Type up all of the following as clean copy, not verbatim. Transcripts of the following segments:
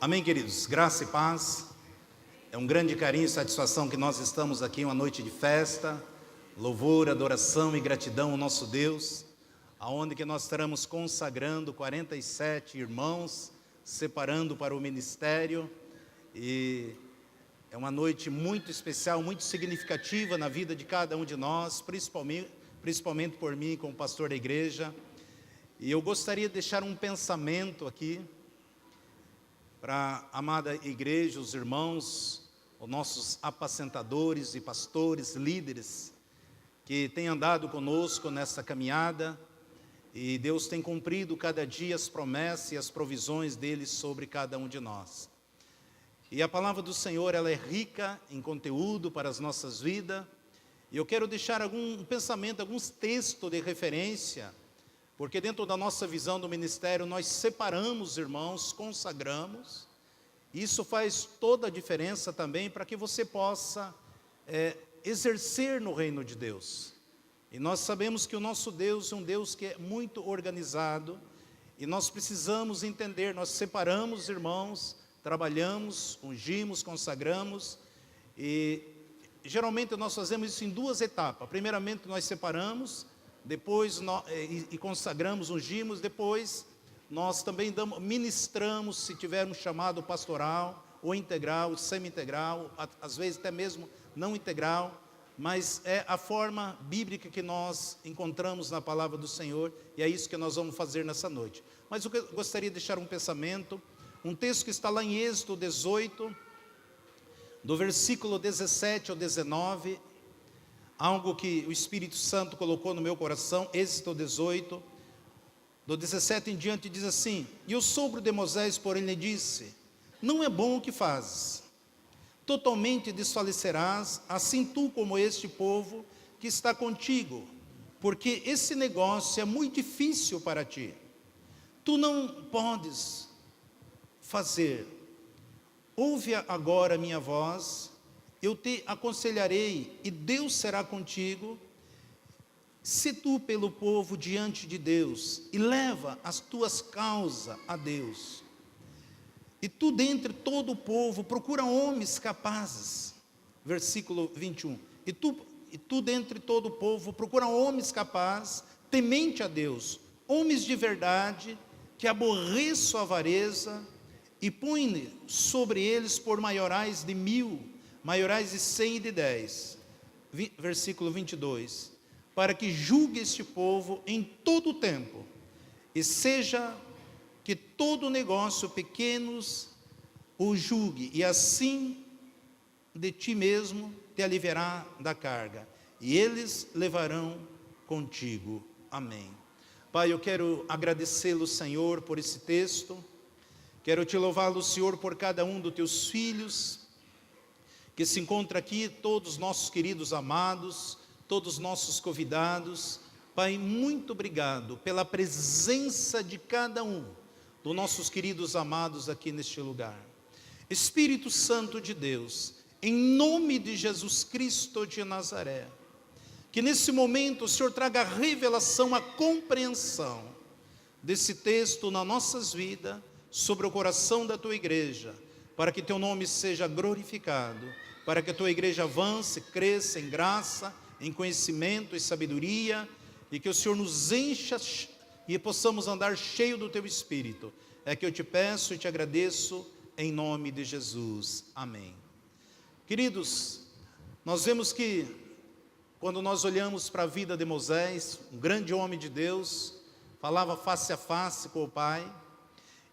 Amém, queridos? Graça e paz. É um grande carinho e satisfação que nós estamos aqui, uma noite de festa, louvor, adoração e gratidão ao nosso Deus, aonde que nós estaremos consagrando 47 irmãos, separando para o ministério, e é uma noite muito especial, muito significativa na vida de cada um de nós, principalmente por mim como pastor da igreja. E eu gostaria de deixar um pensamento aqui, para a amada igreja, os irmãos, os nossos apacentadores e pastores, líderes, que têm andado conosco nessa caminhada, e Deus tem cumprido cada dia as promessas e as provisões dele sobre cada um de nós. E a palavra do Senhor, ela é rica em conteúdo para as nossas vidas, e eu quero deixar algum pensamento, alguns textos de referência, porque dentro da nossa visão do ministério, nós separamos irmãos, consagramos. Isso faz toda a diferença também para que você possa exercer no reino de Deus. E nós sabemos que o nosso Deus é um Deus que é muito organizado, e nós precisamos entender, nós separamos irmãos, trabalhamos, ungimos, consagramos, e geralmente nós fazemos isso em duas etapas. Primeiramente nós separamos, depois consagramos, ungimos, depois nós também ministramos, se tivermos chamado pastoral, ou integral, semi-integral, às vezes até mesmo não integral, mas é a forma bíblica que nós encontramos na palavra do Senhor, e é isso que nós vamos fazer nessa noite. Mas eu gostaria de deixar um pensamento, um texto que está lá em Êxodo 18, do versículo 17 ao 19, algo que o Espírito Santo colocou no meu coração. Êxodo 18, do 17 em diante, diz assim: E o sogro de Moisés, porém, lhe disse: Não é bom o que fazes, totalmente desfalecerás, assim tu como este povo que está contigo, porque esse negócio é muito difícil para ti. Tu não podes fazer. Ouve agora a minha voz, eu te aconselharei, e Deus será contigo. Se tu pelo povo diante de Deus, e leva as tuas causas a Deus. E tu dentre todo o povo, procura homens capazes. Versículo 21. E tu dentre todo o povo, procura homens capazes, temente a Deus, homens de verdade, que aborreçam a avareza, e põe sobre eles por maiorais de 1000, maiorais de 100 e de 10. Versículo 22. Para que julgue este povo em todo o tempo, e seja que todo negócio pequenos o julgue, e assim de ti mesmo te aliviará da carga, e eles levarão contigo. Amém. Pai, eu quero agradecê-lo, Senhor, por esse texto. Quero te louvá-lo, Senhor, por cada um dos teus filhos que se encontra aqui, todos os nossos queridos amados, todos os nossos convidados. Pai, muito obrigado pela presença de cada um dos nossos queridos amados aqui neste lugar. Espírito Santo de Deus, em nome de Jesus Cristo de Nazaré, que nesse momento o Senhor traga a revelação, a compreensão desse texto nas nossas vidas, sobre o coração da tua igreja, para que teu nome seja glorificado, para que a tua igreja avance, cresça em graça, em conhecimento e sabedoria, e que o Senhor nos encha e possamos andar cheio do teu Espírito. É que eu te peço e te agradeço em nome de Jesus. Amém. Queridos, nós vemos que quando nós olhamos para a vida de Moisés, um grande homem de Deus, falava face a face com o Pai,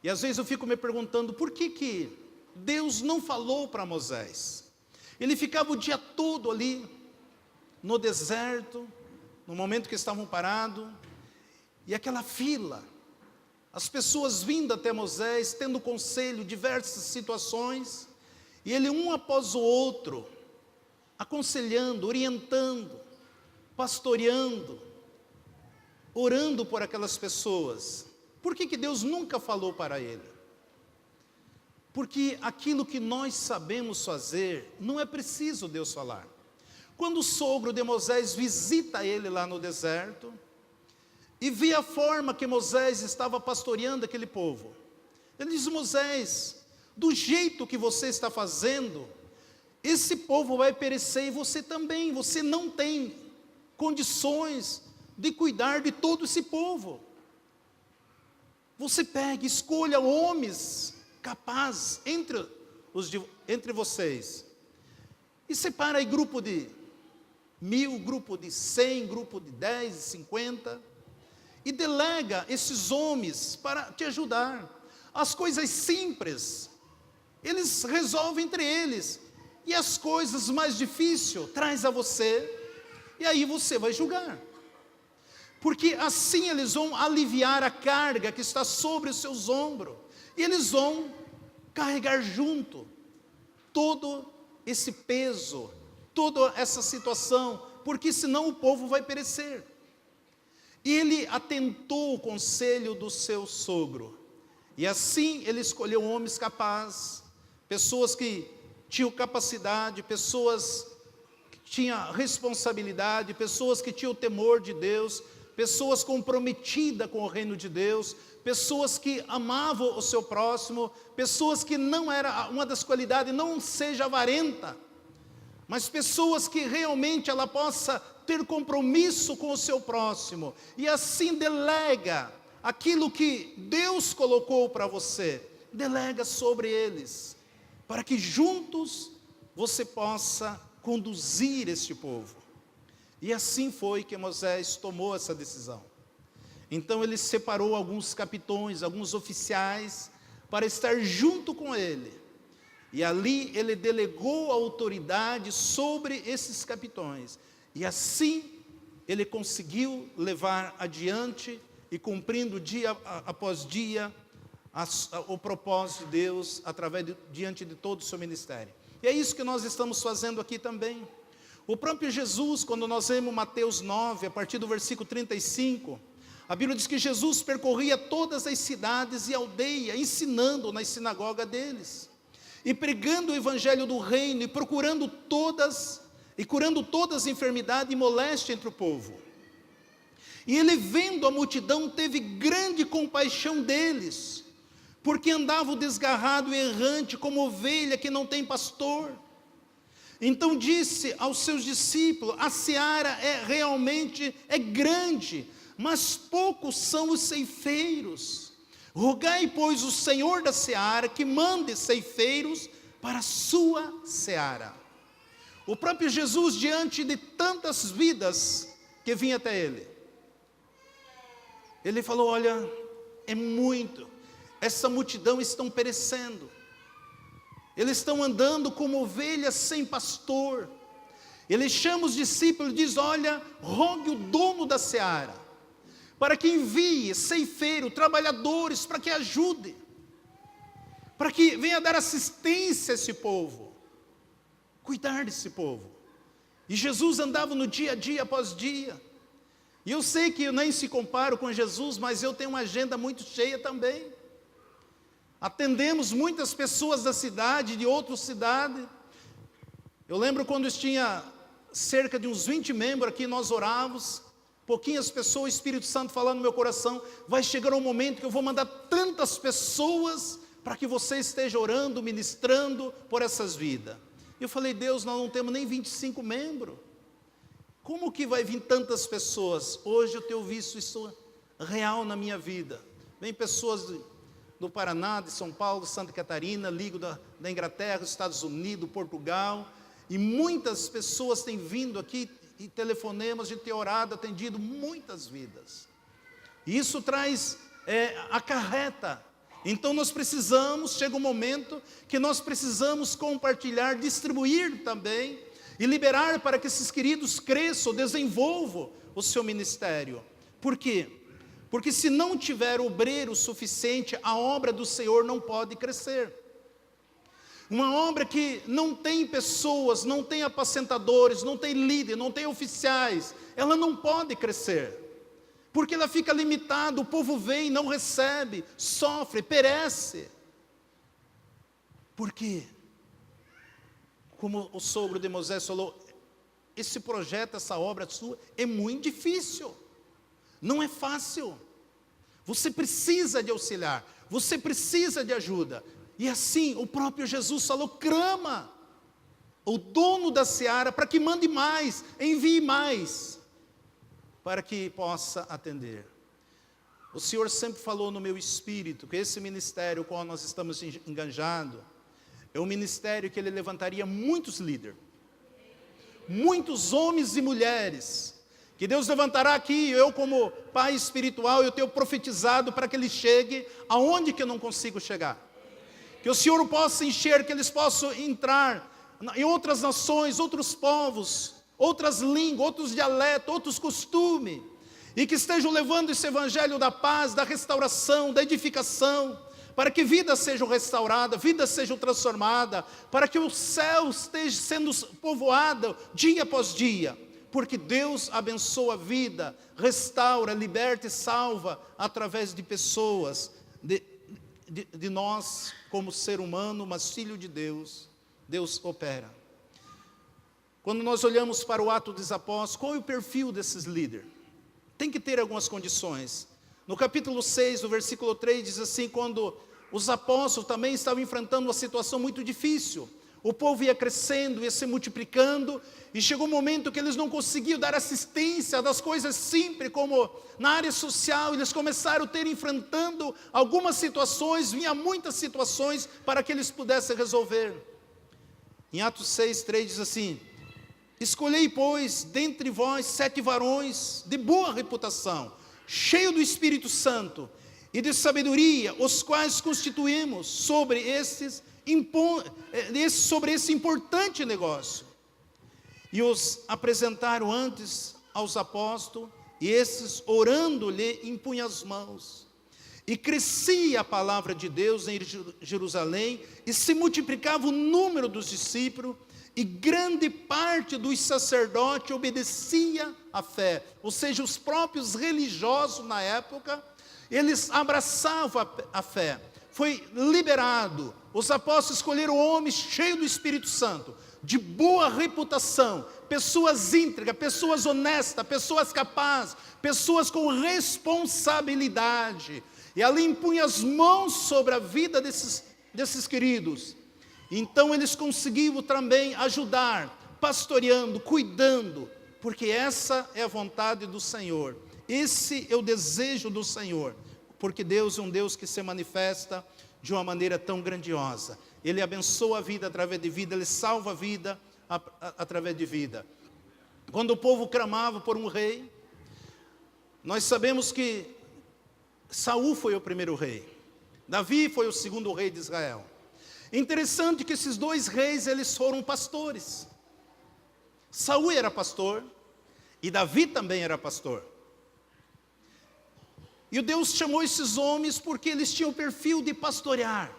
e às vezes eu fico me perguntando por que Deus não falou para Moisés. Ele ficava o dia todo ali no deserto, no momento que estavam parados, e aquela fila, as pessoas vindo até Moisés, tendo conselho, diversas situações, e ele um após o outro, aconselhando, orientando, pastoreando, orando por aquelas pessoas. Por que Deus nunca falou para ele? Porque aquilo que nós sabemos fazer, não é preciso Deus falar. Quando o sogro de Moisés visita ele lá no deserto, e vê a forma que Moisés estava pastoreando aquele povo, ele diz: Moisés, do jeito que você está fazendo, esse povo vai perecer e você também. Você não tem condições de cuidar de todo esse povo. Você pega, escolha homens capazes entre vocês. E separa aí grupo de 1000, grupo de 100, grupo de 10, 50. E delega esses homens para te ajudar. As coisas simples, eles resolvem entre eles. E as coisas mais difíceis, traz a você. E aí você vai julgar. Porque assim eles vão aliviar a carga que está sobre os seus ombros. E eles vão carregar junto todo esse peso, toda essa situação, porque senão o povo vai perecer. E ele atentou o conselho do seu sogro. E assim ele escolheu homens capazes, pessoas que tinham capacidade, pessoas que tinham responsabilidade, pessoas que tinham o temor de Deus, pessoas comprometidas com o reino de Deus, pessoas que amavam o seu próximo, pessoas que não era uma das qualidades, não seja avarenta, mas pessoas que realmente ela possa ter compromisso com o seu próximo, e assim delega aquilo que Deus colocou para você, delega sobre eles, para que juntos você possa conduzir este povo. E assim foi que Moisés tomou essa decisão. Então ele separou alguns capitães, alguns oficiais, para estar junto com ele. E ali ele delegou a autoridade sobre esses capitães. E assim ele conseguiu levar adiante e cumprindo dia após dia o propósito de Deus diante de todo o seu ministério. E é isso que nós estamos fazendo aqui também. O próprio Jesus, quando nós vemos Mateus 9, a partir do versículo 35, a Bíblia diz que Jesus percorria todas as cidades e aldeias, ensinando na sinagoga deles, e pregando o evangelho do reino, e curando todas as enfermidades e moléstia entre o povo. E ele, vendo a multidão, teve grande compaixão deles, porque andavam desgarrado e errante, como ovelha que não tem pastor. Então disse aos seus discípulos: a seara realmente é grande, mas poucos são os ceifeiros. Rogai, pois, o Senhor da seara que mande ceifeiros para a sua seara. O próprio Jesus, diante de tantas vidas que vinham até ele falou: olha, é muito, essa multidão estão perecendo, eles estão andando como ovelhas sem pastor. Ele chama os discípulos e diz: olha, rogue o dono da seara, para que envie ceifeiro, trabalhadores, para que ajude, para que venha dar assistência a esse povo, cuidar desse povo. E Jesus andava no dia a dia após dia. E eu sei que eu nem se comparo com Jesus, mas eu tenho uma agenda muito cheia também. Atendemos muitas pessoas da cidade, de outras cidades. Eu lembro quando tinha cerca de uns 20 membros aqui, nós orávamos, pouquinhas pessoas, o Espírito Santo falando no meu coração: vai chegar um momento que eu vou mandar tantas pessoas para que você esteja orando, ministrando por essas vidas. Eu falei: Deus, nós não temos nem 25 membros. Como que vai vir tantas pessoas? Hoje eu tenho visto isso real na minha vida. Vem pessoas do Paraná, de São Paulo, Santa Catarina, ligo da Inglaterra, Estados Unidos, Portugal, e muitas pessoas têm vindo aqui e telefonemos, a gente tem orado, atendido muitas vidas. E isso traz, acarreta. Então nós precisamos, chega um momento que nós precisamos compartilhar, distribuir também, e liberar para que esses queridos cresçam, desenvolvam o seu ministério. Por quê? Porque se não tiver obreiro suficiente, a obra do Senhor não pode crescer. Uma obra que não tem pessoas, não tem apacentadores, não tem líder, não tem oficiais, ela não pode crescer. Porque ela fica limitada, o povo vem, não recebe, sofre, perece. Por quê? Como o sogro de Moisés falou, esse projeto, essa obra sua é muito difícil, não é fácil. Você precisa de auxiliar, você precisa de ajuda. E assim o próprio Jesus falou, clama o dono da seara para que mande mais, envie mais, para que possa atender. O Senhor sempre falou no meu espírito que esse ministério com o qual nós estamos engajados, é um ministério que Ele levantaria muitos líderes, muitos homens e mulheres, que Deus levantará aqui, eu como pai espiritual, eu tenho profetizado para que Ele chegue aonde que eu não consigo chegar. Que o Senhor possa encher, que eles possam entrar em outras nações, outros povos, outras línguas, outros dialetos, outros costumes, e que estejam levando esse evangelho da paz, da restauração, da edificação, para que vidas sejam restauradas, vidas sejam transformadas, para que o céu esteja sendo povoado dia após dia, porque Deus abençoa a vida, restaura, liberta e salva através de pessoas, de nós como ser humano, mas filho de Deus. Deus opera. Quando nós olhamos para o Atos dos Apóstolos, qual é o perfil desses líderes? Tem que ter algumas condições. No capítulo 6, o versículo 3, diz assim, quando os apóstolos também estavam enfrentando uma situação muito difícil, o povo ia crescendo, ia se multiplicando, e chegou um momento que eles não conseguiam dar assistência das coisas simples, como na área social, eles começaram a ter enfrentando algumas situações, vinha muitas situações para que eles pudessem resolver. Em Atos 6, 3 diz assim, escolhei, pois, dentre vós 7 varões de boa reputação, cheios do Espírito Santo e de sabedoria, os quais constituímos sobre esse importante negócio. E os apresentaram antes aos apóstolos, e esses, orando-lhe, impunham as mãos. E crescia a palavra de Deus em Jerusalém, e se multiplicava o número dos discípulos, e grande parte dos sacerdotes obedecia à fé. Ou seja, os próprios religiosos na época, eles abraçavam a fé. Foi liberado, os apóstolos escolheram homens cheios do Espírito Santo, de boa reputação, pessoas íntegras, pessoas honestas, pessoas capazes, pessoas com responsabilidade. E ali impunha as mãos sobre a vida desses queridos. Então eles conseguiram também ajudar, pastoreando, cuidando, porque essa é a vontade do Senhor. Esse é o desejo do Senhor, porque Deus é um Deus que se manifesta de uma maneira tão grandiosa. Ele abençoa a vida através de vida, Ele salva a vida através de vida. Quando o povo clamava por um rei, nós sabemos que Saul foi o primeiro rei, Davi foi o segundo rei de Israel. Interessante que esses dois reis, eles foram pastores. Saul era pastor e Davi também era pastor. E Deus chamou esses homens porque eles tinham o perfil de pastorear.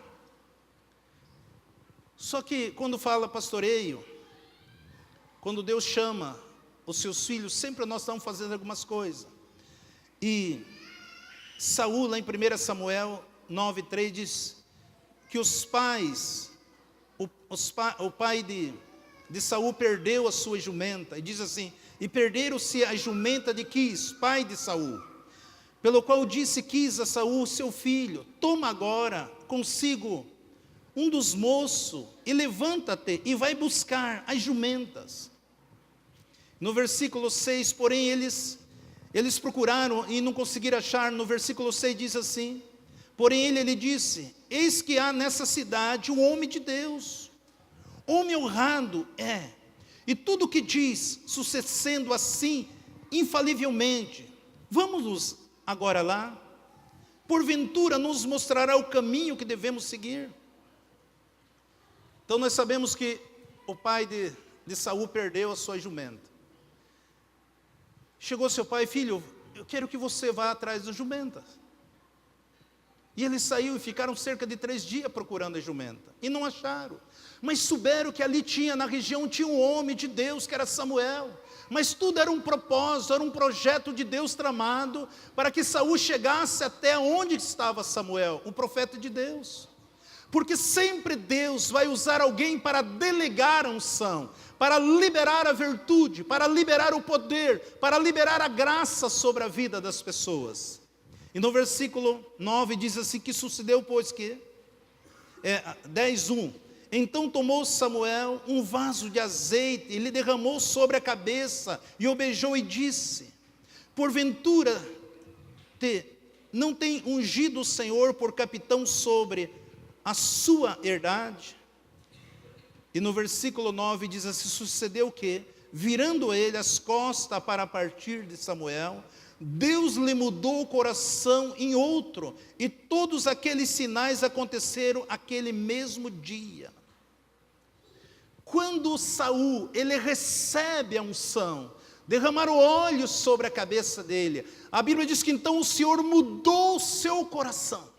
Só que quando fala pastoreio, quando Deus chama os seus filhos, sempre nós estamos fazendo algumas coisas. E Saul, lá em 1 Samuel 9:3, diz que os pais, o pai de Saul perdeu a sua jumenta, e diz assim, e perderam-se a jumenta de Quis, pai de Saul, pelo qual disse Quis a Saul, seu filho, toma agora consigo um dos moços, e levanta-te, e vai buscar as jumentas. No versículo 6, porém, eles procuraram, e não conseguiram achar. No versículo 6 diz assim, porém ele disse, eis que há nessa cidade um homem de Deus, homem honrado é, e tudo o que diz, sucedendo assim, infalivelmente, vamos agora lá, porventura nos mostrará o caminho que devemos seguir. Então nós sabemos que o pai de Saul perdeu a sua jumenta. Chegou seu pai, filho, eu quero que você vá atrás das jumentas. E ele saiu e ficaram cerca de 3 dias procurando a jumenta. E não acharam. Mas souberam que ali na região tinha um homem de Deus, que era Samuel. Mas tudo era um propósito, era um projeto de Deus tramado, para que Saul chegasse até onde estava Samuel, o profeta de Deus. Porque sempre Deus vai usar alguém para delegar a unção, para liberar a virtude, para liberar o poder, para liberar a graça sobre a vida das pessoas. E no versículo 9 diz assim, que sucedeu, pois que, 10:1. Então tomou Samuel um vaso de azeite e lhe derramou sobre a cabeça, e o beijou e disse: porventura não tem ungido o Senhor por capitão sobre a sua herdade? E no versículo 9 diz assim: sucedeu que, virando ele as costas para partir de Samuel, Deus lhe mudou o coração em outro, e todos aqueles sinais aconteceram aquele mesmo dia. Quando Saul, ele recebe a unção, derramaram óleo sobre a cabeça dele, a Bíblia diz que então o Senhor mudou o seu coração.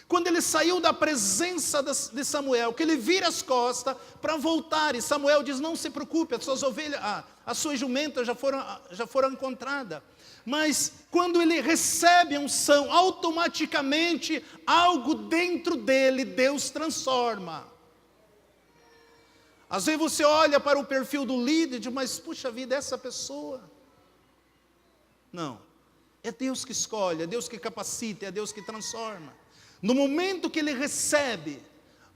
Quando ele saiu da presença de Samuel, que ele vira as costas para voltar, e Samuel diz: não se preocupe, as suas ovelhas, as suas jumentas já foram encontradas. Mas quando ele recebe a unção, automaticamente algo dentro dele Deus transforma. Às vezes você olha para o perfil do líder e diz: mas puxa vida, essa pessoa. Não, é Deus que escolhe, é Deus que capacita, é Deus que transforma. No momento que ele recebe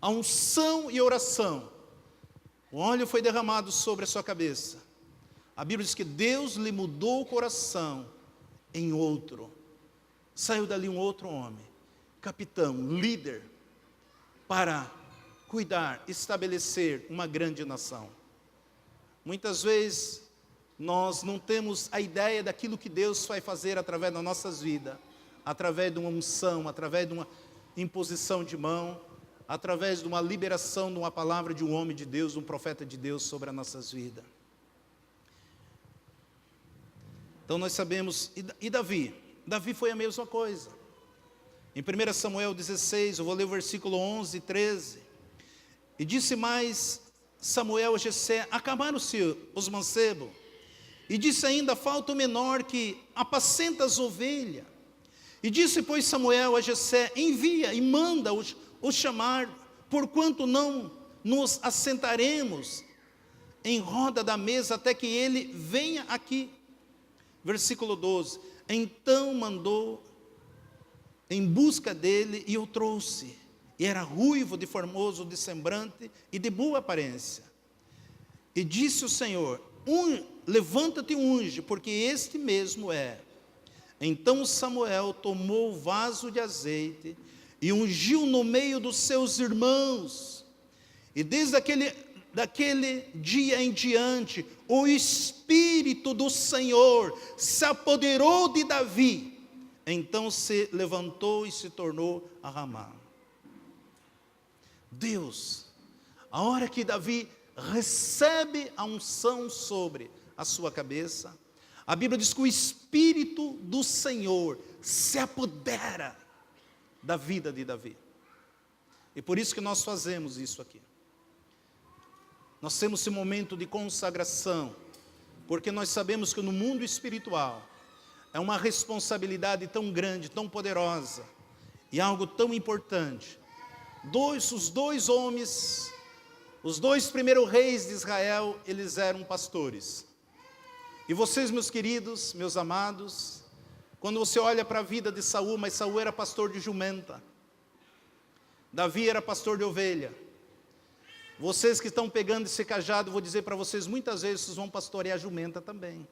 a unção e oração, o óleo foi derramado sobre a sua cabeça. A Bíblia diz que Deus lhe mudou o coração em outro. Saiu dali um outro homem, capitão, líder, para cuidar, estabelecer uma grande nação. Muitas vezes nós não temos a ideia daquilo que Deus vai fazer através das nossas vidas, através de uma unção, através de uma imposição de mão, através de uma liberação de uma palavra de um homem de Deus, de um profeta de Deus sobre as nossas vidas. Então nós sabemos, e Davi? Davi foi a mesma coisa. Em 1 Samuel 16, eu vou ler o versículo 11 e 13. E disse mais Samuel a Jessé: acabaram-se os mancebos. E disse ainda: falta o menor que apacenta as ovelhas. E disse, pois, Samuel a Jessé: envia e manda-os chamar, porquanto não nos assentaremos em roda da mesa até que ele venha aqui. Versículo 12. Então mandou em busca dele, e o trouxe. E era ruivo, de formoso de semblante e de boa aparência. E disse o Senhor: levanta-te e unge, porque este mesmo é. Então Samuel tomou o vaso de azeite e ungiu no meio dos seus irmãos. E desde daquele dia em diante, o Espírito do Senhor se apoderou de Davi. Então se levantou e se tornou a Ramá. Deus, a hora que Davi recebe a unção sobre a sua cabeça, a Bíblia diz que o Espírito do Senhor se apodera da vida de Davi. E por isso que nós fazemos isso aqui. Nós temos esse momento de consagração, porque nós sabemos que no mundo espiritual é uma responsabilidade tão grande, tão poderosa, e algo tão importante. Os dois homens, os dois primeiros reis de Israel, eles eram pastores. E vocês, meus queridos, meus amados, quando você olha para a vida de Saul, mas Saul era pastor de jumenta, Davi era pastor de ovelha. Vocês que estão pegando esse cajado, vou dizer para vocês, muitas vezes vocês vão pastorear a jumenta também.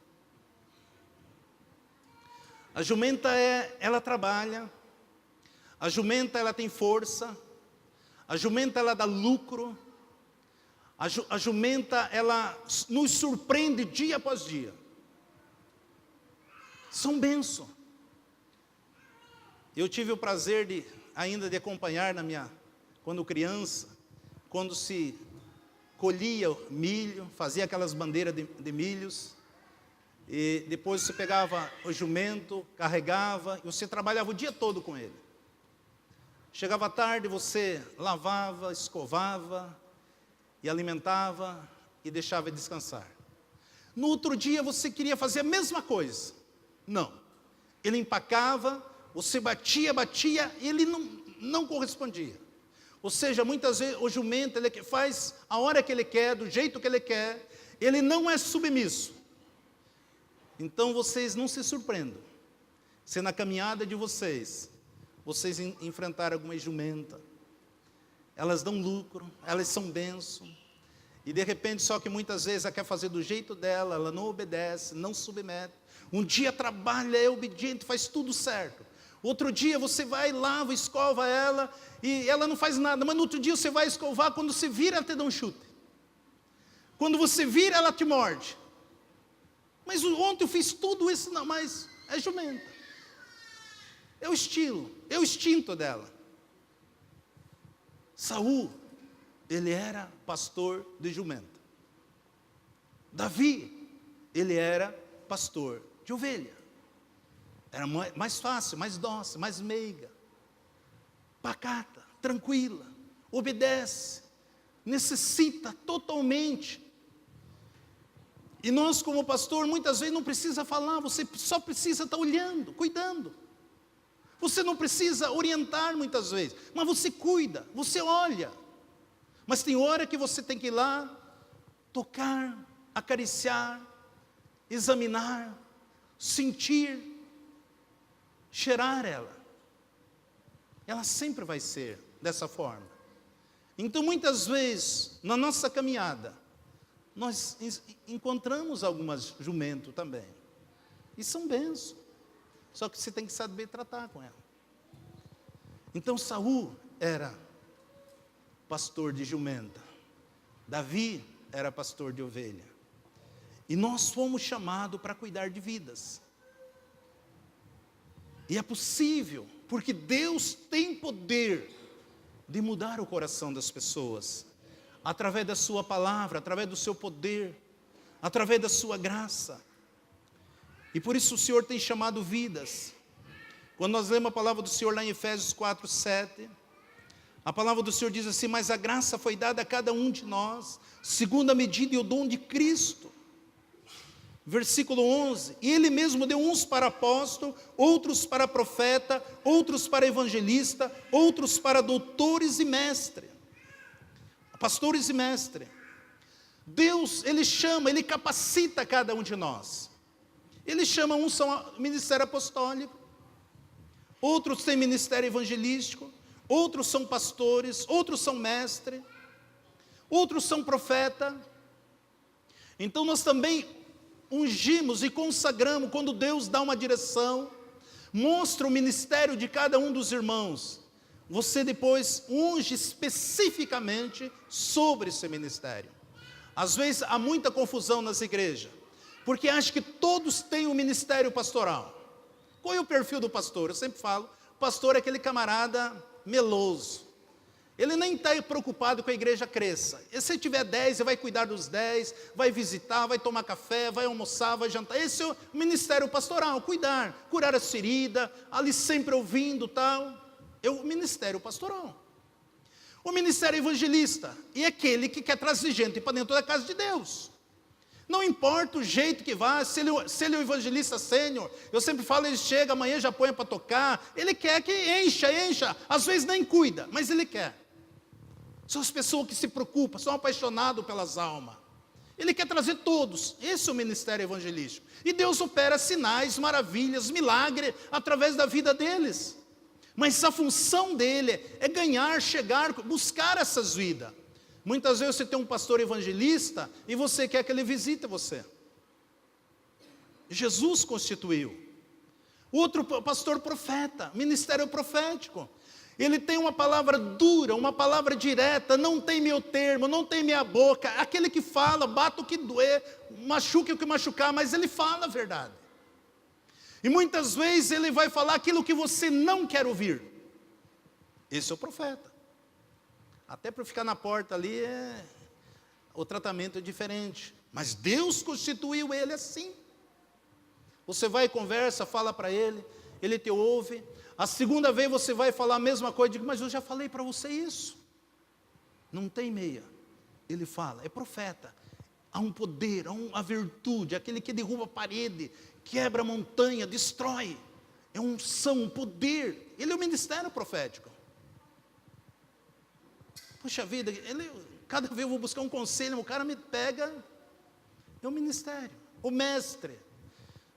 A jumenta ela trabalha, a jumenta ela tem força, a jumenta ela dá lucro, a jumenta ela nos surpreende dia após dia. São bênçãos. Eu tive o prazer ainda de acompanhar quando criança, quando se colhia milho, fazia aquelas bandeiras de milhos, e depois você pegava o jumento, carregava, e você trabalhava o dia todo com ele. Chegava à tarde, você lavava, escovava, e alimentava, e deixava ele descansar. No outro dia você queria fazer a mesma coisa. Não. Ele empacava, você batia, e ele não correspondia. Ou seja, muitas vezes o jumento ele faz a hora que ele quer, do jeito que ele quer, ele não é submisso. Então vocês não se surpreendam se na caminhada de vocês enfrentarem alguma jumenta, elas dão lucro, elas são bênção. E de repente, só que muitas vezes ela quer fazer do jeito dela, ela não obedece, não submete. Um dia trabalha, é obediente, faz tudo certo. Outro dia você vai, lava, escova ela, e ela não faz nada. Mas no outro dia você vai escovar, quando você vira, ela te dá um chute. Quando você vira, ela te morde. Mas ontem eu fiz tudo isso, não, mas é jumenta. É o estilo, é o instinto dela. Saul, ele era pastor de jumenta. Davi, ele era pastor de ovelha. Era mais fácil, mais dócil, mais meiga, pacata, tranquila, obedece, necessita totalmente. E nós como pastor, muitas vezes não precisa falar, você só precisa estar olhando, cuidando. Você não precisa orientar muitas vezes, mas você cuida, você olha. Mas tem hora que você tem que ir lá, tocar, acariciar, examinar, sentir, cheirar ela. Ela sempre vai ser dessa forma. Então muitas vezes, na nossa caminhada, nós encontramos algumas jumentos também. E são bênçãos. Só que você tem que saber tratar com ela. Então Saul era pastor de jumenta. Davi era pastor de ovelha. E nós fomos chamados para cuidar de vidas. E é possível, porque Deus tem poder de mudar o coração das pessoas. Através da sua palavra, através do seu poder, através da sua graça. E por isso o Senhor tem chamado vidas. Quando nós lemos a palavra do Senhor lá em Efésios 4, 7, a palavra do Senhor diz assim: mas a graça foi dada a cada um de nós, segundo a medida e o dom de Cristo. Versículo 11, e Ele mesmo deu uns para apóstolo, outros para profeta, outros para evangelista, outros para doutores e mestres. Pastores e mestres. Deus, Ele chama, Ele capacita cada um de nós. Ele chama, uns são ministério apostólico, outros têm ministério evangelístico, outros são pastores, outros são mestres, outros são profeta. Então nós também ungimos e consagramos, quando Deus dá uma direção, mostra o ministério de cada um dos irmãos. Você depois unge especificamente sobre esse ministério. Às vezes há muita confusão nas igrejas, porque acha que todos têm um ministério pastoral. Qual é o perfil do pastor? Eu sempre falo, o pastor é aquele camarada meloso. Ele nem está preocupado com a igreja cresça. E se tiver 10, ele vai cuidar dos 10, vai visitar, vai tomar café, vai almoçar, vai jantar. Esse é o ministério pastoral, curar as feridas, ali sempre ouvindo tal. É o ministério pastoral. O ministério evangelista é aquele que quer trazer gente para dentro da casa de Deus. Não importa o jeito que vá, se ele é o evangelista sênior, eu sempre falo, ele chega, amanhã já põe para tocar, ele quer que encha, às vezes nem cuida, mas ele quer. São as pessoas que se preocupam, são apaixonados pelas almas. Ele quer trazer todos, esse é o ministério evangelístico. E Deus opera sinais, maravilhas, milagres, através da vida deles. Mas a função dele é ganhar, chegar, buscar essas vidas. Muitas vezes você tem um pastor evangelista e você quer que ele visite você. Jesus constituiu. Outro pastor profeta, ministério profético. Ele tem uma palavra dura, uma palavra direta, não tem meu termo, não tem minha boca. Aquele que fala, bata o que doer, machuque o que machucar, mas ele fala a verdade. E muitas vezes ele vai falar aquilo que você não quer ouvir. Esse é o profeta. Até para ficar na porta ali, o tratamento é diferente. Mas Deus constituiu ele assim. Você vai e conversa, fala para ele, ele te ouve. A segunda vez você vai falar a mesma coisa, digo, mas eu já falei para você isso. Não tem meia. Ele fala, é profeta. Há um poder, há uma virtude, aquele que derruba a parede, quebra a montanha, destrói. É unção, um poder. Ele é o ministério profético. Puxa vida, cada vez eu vou buscar um conselho, o cara me pega, é o ministério. O mestre,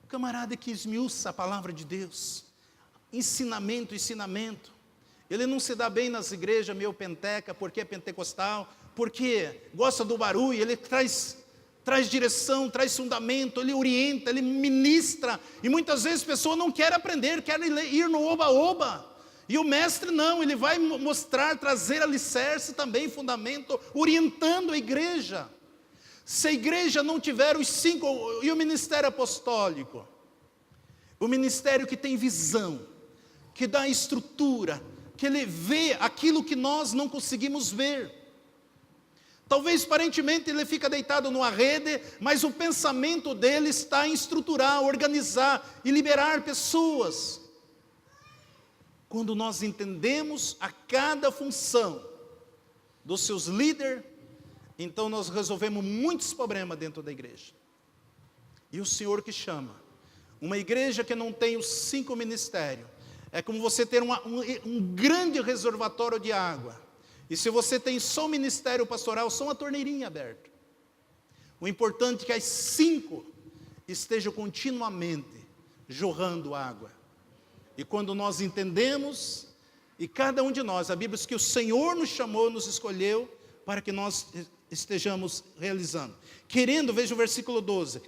o camarada que esmiuça a palavra de Deus. Ensinamento. Ele não se dá bem nas igrejas meio penteca, porque é pentecostal, porque gosta do barulho, ele traz direção, traz fundamento, ele orienta, ele ministra, e muitas vezes a pessoa não quer aprender, quer ir no oba-oba, e o mestre não, ele vai mostrar, trazer alicerce também, fundamento, orientando a igreja. Se a igreja não tiver os 5, e o ministério apostólico, o ministério que tem visão, que dá estrutura, que ele vê aquilo que nós não conseguimos ver. Talvez aparentemente ele fica deitado numa rede, mas o pensamento dele está em estruturar, organizar e liberar pessoas. Quando nós entendemos a cada função dos seus líderes, então nós resolvemos muitos problemas dentro da igreja. E o Senhor que chama, uma igreja que não tem os 5 ministérios, é como você ter um grande reservatório de água. E se você tem só o ministério pastoral, só uma torneirinha aberta. O importante é que as 5 estejam continuamente jorrando água. E quando nós entendemos, e cada um de nós, a Bíblia diz que o Senhor nos chamou, nos escolheu, para que nós estejamos realizando. Querendo, veja o versículo 12,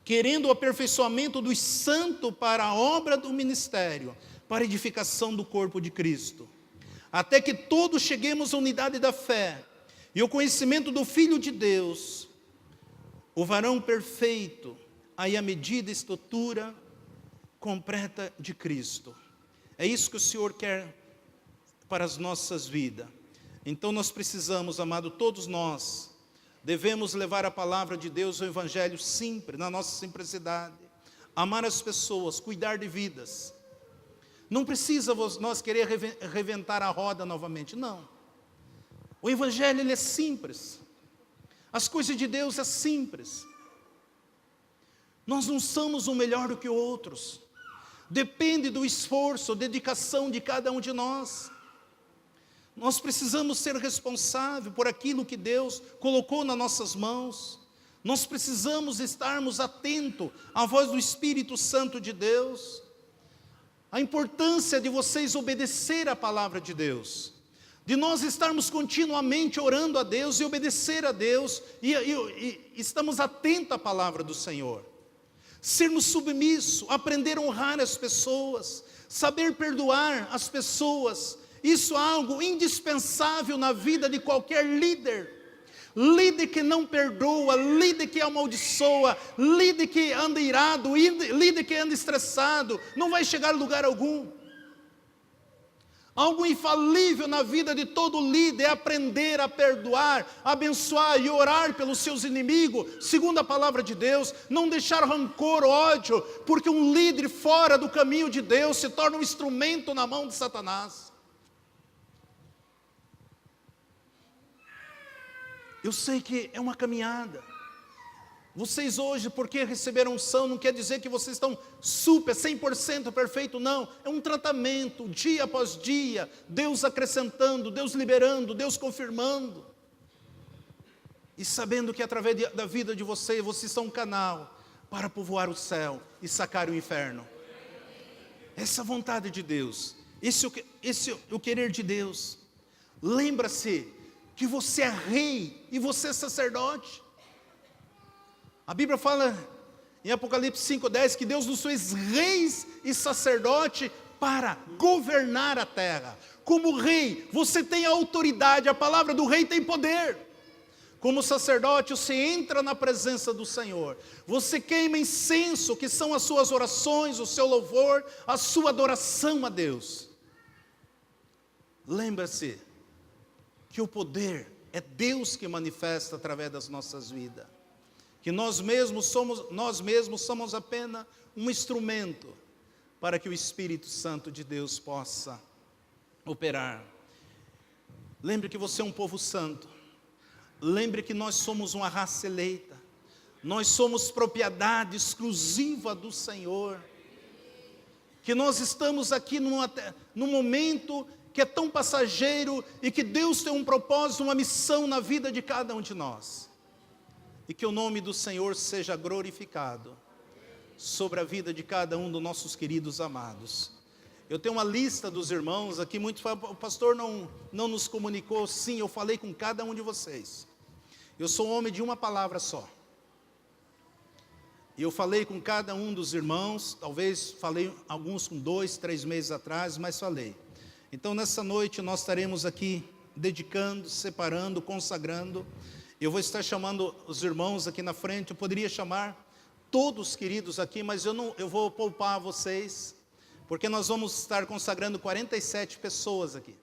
querendo o aperfeiçoamento dos santos para a obra do ministério, para a edificação do corpo de Cristo, até que todos cheguemos à unidade da fé e ao conhecimento do Filho de Deus, o varão perfeito, aí a medida e estatura completa de Cristo. É isso que o Senhor quer para as nossas vidas. Então nós precisamos, amado, todos nós, devemos levar a palavra de Deus, o Evangelho simples, na nossa simplicidade, amar as pessoas, cuidar de vidas. Não precisa nós querer reventar a roda novamente, não. O Evangelho ele é simples, as coisas de Deus é simples. Nós não somos um melhor do que outros, depende do esforço, dedicação de cada um de nós. Nós precisamos ser responsáveis por aquilo que Deus colocou nas nossas mãos. Nós precisamos estarmos atentos à voz do Espírito Santo de Deus. A importância de vocês obedecer a palavra de Deus. De nós estarmos continuamente orando a Deus e obedecer a Deus. E estamos atentos à palavra do Senhor. Sermos submissos, aprender a honrar as pessoas, saber perdoar as pessoas. Isso é algo indispensável na vida de qualquer líder. Líder que não perdoa, líder que amaldiçoa, líder que anda irado, líder que anda estressado, não vai chegar a lugar algum. Algo infalível na vida de todo líder é aprender a perdoar, abençoar e orar pelos seus inimigos, segundo a palavra de Deus, não deixar rancor, ódio, porque um líder fora do caminho de Deus se torna um instrumento na mão de Satanás. Eu sei que é uma caminhada. Vocês hoje, porque receberam unção, não quer dizer que vocês estão super, 100% perfeito, não. É um tratamento, dia após dia, Deus acrescentando, Deus liberando, Deus confirmando. E sabendo que através da vida de vocês são um canal para povoar o céu e sacar o inferno. Essa é a vontade de Deus, esse é o querer de Deus. Lembra-se que você é rei e você é sacerdote. A Bíblia fala em Apocalipse 5:10 que Deus nos fez reis e sacerdote para governar a terra. Como rei, você tem autoridade, a palavra do rei tem poder. Como sacerdote, você entra na presença do Senhor. Você queima incenso, que são as suas orações, o seu louvor, a sua adoração a Deus. Lembra-se que o poder é Deus que manifesta através das nossas vidas. Que nós mesmos somos apenas um instrumento para que o Espírito Santo de Deus possa operar. Lembre que você é um povo santo. Lembre que nós somos uma raça eleita. Nós somos propriedade exclusiva do Senhor. Que nós estamos aqui num momento que é tão passageiro e que Deus tem um propósito, uma missão na vida de cada um de nós. E que o nome do Senhor seja glorificado sobre a vida de cada um dos nossos queridos amados. Eu tenho uma lista dos irmãos aqui, muitos falam, o pastor não nos comunicou. Sim, eu falei com cada um de vocês. Eu sou um homem de uma palavra só. E eu falei com cada um dos irmãos, talvez falei alguns com 2, 3 meses atrás, mas falei. Então nessa noite nós estaremos aqui dedicando, separando, consagrando. Eu vou estar chamando os irmãos aqui na frente, eu poderia chamar todos queridos aqui, mas eu vou poupar vocês, porque nós vamos estar consagrando 47 pessoas aqui.